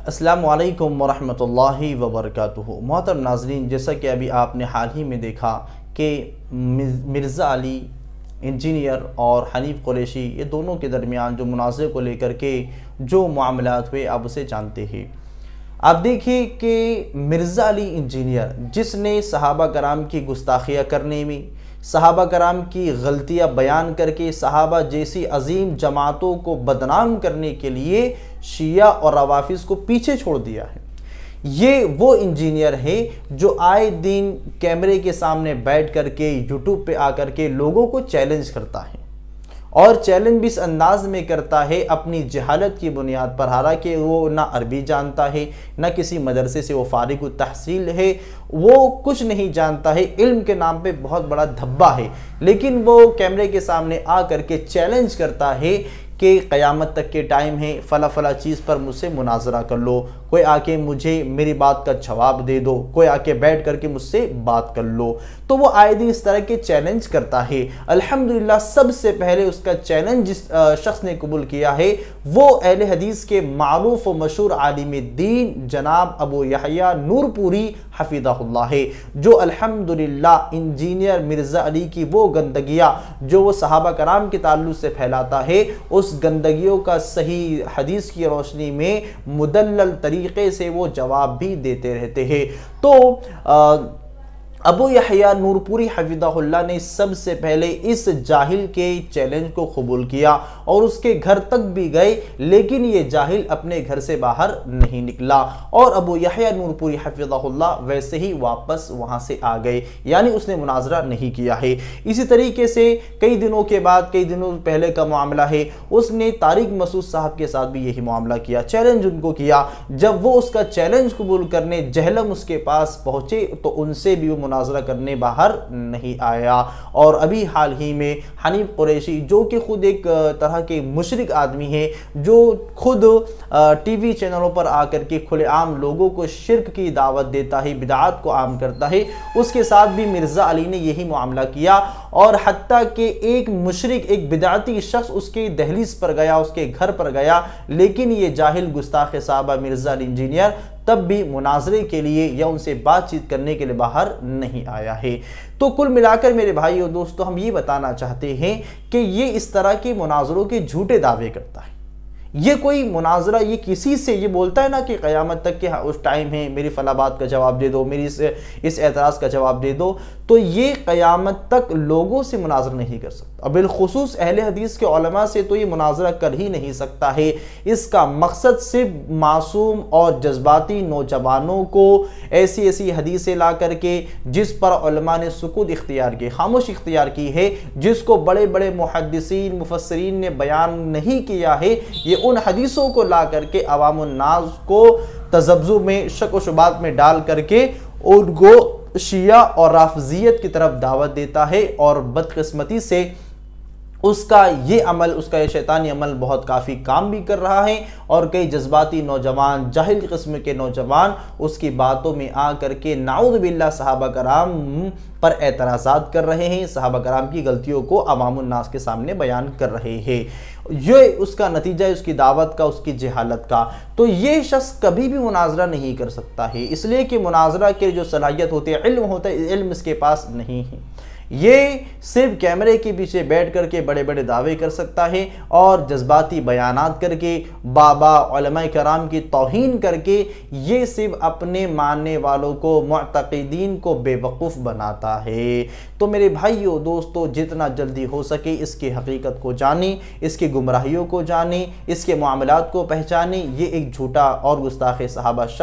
السلام علیکم ورحمۃ اللہ وبرکاتہ۔ محترم ناظرین، جیسا کہ ابھی آپ نے حال ہی میں دیکھا کہ مرزا علی انجینئر اور حنیف قریشی یہ دونوں کے درمیان جو مناظرے کو لے کر کے جو معاملات ہوئے آپ اسے جانتے ہیں۔ آپ دیکھیں کہ مرزا علی انجینئر جس نے صحابہ کرام کی گستاخیاں کرنے میں، صحابہ کرام کی غلطیاں بیان کر کے صحابہ جیسی عظیم جماعتوں کو بدنام کرنے کے لیے شیعہ اور روافض کو پیچھے چھوڑ دیا ہے، یہ وہ انجینئر ہے جو آئے دن کیمرے کے سامنے بیٹھ کر کے یوٹیوب پہ آ کر کے لوگوں کو چیلنج کرتا ہے، اور چیلنج بھی اس انداز میں کرتا ہے اپنی جہالت کی بنیاد پر، حالانکہ وہ نہ عربی جانتا ہے، نہ کسی مدرسے سے وہ فارغ التحصیل ہے، وہ کچھ نہیں جانتا ہے، علم کے نام پہ بہت بڑا دھبا ہے، لیکن وہ کیمرے کے سامنے آ کر کے چیلنج کرتا ہے کہ قیامت تک کے ٹائم ہے، فلاں چیز پر مجھ سے مناظرہ کر لو، کوئی آ کے مجھے میری بات کا جواب دے دو، کوئی آ کے بیٹھ کر کے مجھ سے بات کر لو۔ تو وہ آئے دن اس طرح کے چیلنج کرتا ہے۔ الحمدللہ سب سے پہلے اس کا چیلنج جس شخص نے قبول کیا ہے وہ اہل حدیث کے معروف و مشہور عالم دین جناب ابو یحییٰ نور پوری حفظہ اللہ ہے، جو الحمدللہ انجینئر مرزا علی کی وہ گندگیاں جو وہ صحابہ کرام کے تعلق سے پھیلاتا ہے، اس گندگیوں کا صحیح حدیث کی روشنی میں مدلل طریقے سے وہ جواب بھی دیتے رہتے ہیں۔ تو ابو یحییٰ نور پوری حفظہ اللہ نے سب سے پہلے اس جاہل کے چیلنج کو قبول کیا اور اس کے گھر تک بھی گئے، لیکن یہ جاہل اپنے گھر سے باہر نہیں نکلا، اور ابو یحییٰ نور پوری حفظہ اللہ ویسے ہی واپس وہاں سے آ گئے، یعنی اس نے مناظرہ نہیں کیا ہے۔ اسی طریقے سے کئی دنوں پہلے کا معاملہ ہے، اس نے طارق مسعود صاحب کے ساتھ بھی یہی معاملہ کیا، چیلنج ان کو کیا۔ جب وہ اس کا چیلنج قبول کرنے جہلم اس کے پاس پہنچے تو ان سے بھی وہ مناظرہ کرنے باہر نہیں آیا۔ اور ابھی حال ہی میں حنیف قریشی جو کہ خود ایک طرح کے مشرک آدمی ہے، جو خود ٹی وی چینلوں پر آ کر کے کھلے عام لوگوں کو شرک کی دعوت دیتا ہے، بدعات کو عام کرتا ہے، اس کے ساتھ بھی مرزا علی نے یہی معاملہ کیا، اور حتیٰ کہ ایک مشرک، ایک بدعتی شخص اس کے دہلیز پر گیا، اس کے گھر پر گیا، لیکن یہ جاہل گستاخ صحابہ مرزا علی انجینئر تب بھی مناظرے کے لیے یا ان سے بات چیت کرنے کے لیے باہر نہیں آیا ہے۔ تو کل ملا کر میرے بھائی اور دوستو، ہم یہ بتانا چاہتے ہیں کہ یہ اس طرح کے مناظروں کے جھوٹے دعوے کرتا ہے۔ یہ کوئی مناظرہ، یہ کسی سے یہ بولتا ہے نا کہ قیامت تک کے اس ٹائم ہے، میری فلاں بات کا جواب دے دو، میری اس اعتراض کا جواب دے دو، تو یہ قیامت تک لوگوں سے مناظرہ نہیں کر سکتا، بالخصوص اہل حدیث کے علماء سے تو یہ مناظرہ کر ہی نہیں سکتا ہے۔ اس کا مقصد صرف معصوم اور جذباتی نوجوانوں کو ایسی حدیثیں لا کر کے جس پر علماء نے سکوت اختیار کی، خاموش اختیار کی ہے، جس کو بڑے بڑے محدثین مفسرین نے بیان نہیں کیا ہے، یہ ان حدیثوں کو لا کر کے عوام الناس کو تذبذب میں، شک و شبہات میں ڈال کر کے ان کو شیعہ اور رافضیت کی طرف دعوت دیتا ہے، اور بدقسمتی سے اس کا یہ شیطانی عمل بہت کافی کام بھی کر رہا ہے، اور کئی جذباتی نوجوان، جاہل قسم کے نوجوان اس کی باتوں میں آ کر کے نعوذ باللہ صحابہ کرام پر اعتراضات کر رہے ہیں، صحابہ کرام کی غلطیوں کو عوام الناس کے سامنے بیان کر رہے ہیں۔ یہ اس کا نتیجہ ہے، اس کی دعوت کا، اس کی جہالت کا۔ تو یہ شخص کبھی بھی مناظرہ نہیں کر سکتا ہے، اس لیے کہ مناظرہ کے جو صلاحیت ہوتی ہے، علم ہوتا ہے، علم اس کے پاس نہیں ہے۔ یہ صرف کیمرے کے پیچھے بیٹھ کر کے بڑے بڑے دعوے کر سکتا ہے، اور جذباتی بیانات کر کے، بابا علماء کرام کی توہین کر کے، یہ صرف اپنے ماننے والوں کو، معتقدین کو بے وقوف بناتا ہے۔ تو میرے بھائیو دوستو، جتنا جلدی ہو سکے اس کی حقیقت کو جانیں، اس کی گمراہیوں کو جانیں، اس کے معاملات کو پہچانیں۔ یہ ایک جھوٹا اور گستاخ صحابہ شخص